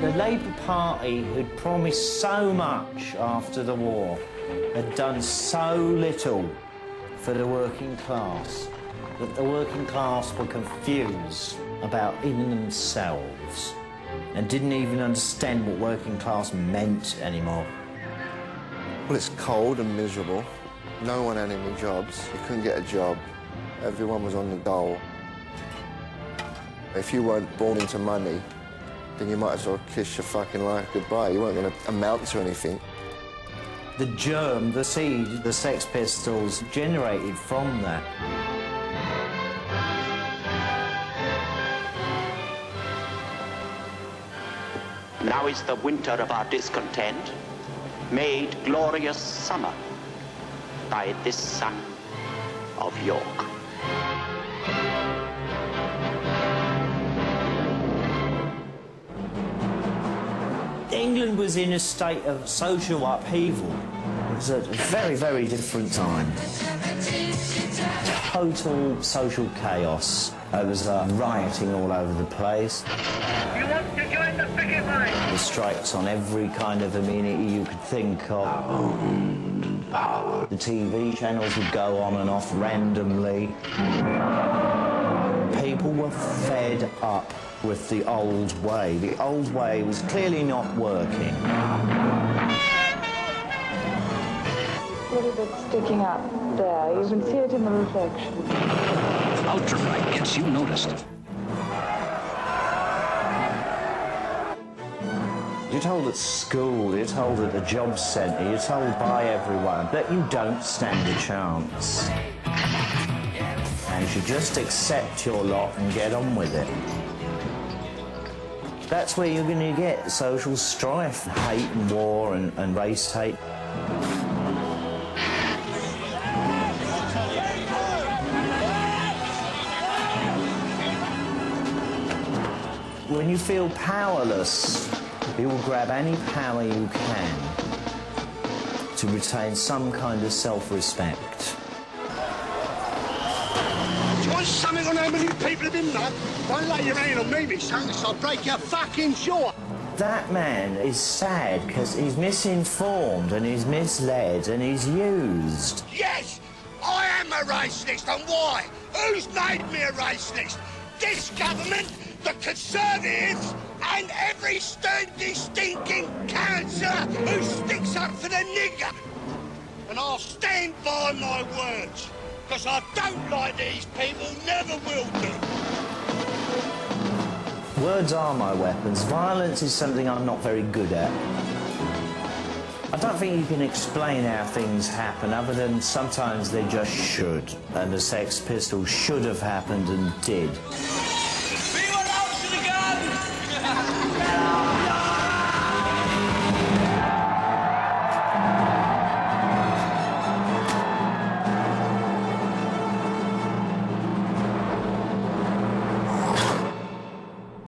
The Labour Party, who'd promised so much after the war, had done so little for the working class that the working class were confused about even themselves and didn't even understand what working class meant anymore. Well, it's cold and miserable. No one had any jobs. You couldn't get a job. Everyone was on the dole. If you weren't born into money, then you might as well kiss your fucking life goodbye. You weren't going to amount to anything. The germ, the seed, the Sex Pistols generated from that. Now is the winter of our discontent, made glorious summer by this son of York. England was in a state of social upheaval. It was a very, very different time. Total social chaos. There was rioting all over the place. You want to join the picket line? The strikes on every kind of amenity you could think of. Power. The TV channels would go on and off randomly. People were fed up with the old way. The old way was clearly not working. A little bit sticking up there. You can see it in the reflection. Ultralight gets you noticed. You're told at school, you're told at the job centre, you're told by everyone that you don't stand a chance. And you should just accept your lot and get on with it. That's where you're going to get social strife, hate and war and race hate. When you feel powerless, you will grab any power you can to retain some kind of self-respect. Do you want something on how many people have been there? Don't lay your hand on me, me son, I'll break your fucking jaw. That man is sad because he's misinformed and he's misled and he's used. Yes, I am a racist, and why? Who's made me a racist? This government, the Conservatives, and every stinking councillor who sticks up for the nigger. And I'll stand by my words, because I don't like these people, never will do. Words are my weapons. Violence is something I'm not very good at. I don't think you can explain how things happen other than sometimes they just should. And the Sex Pistols should have happened and did.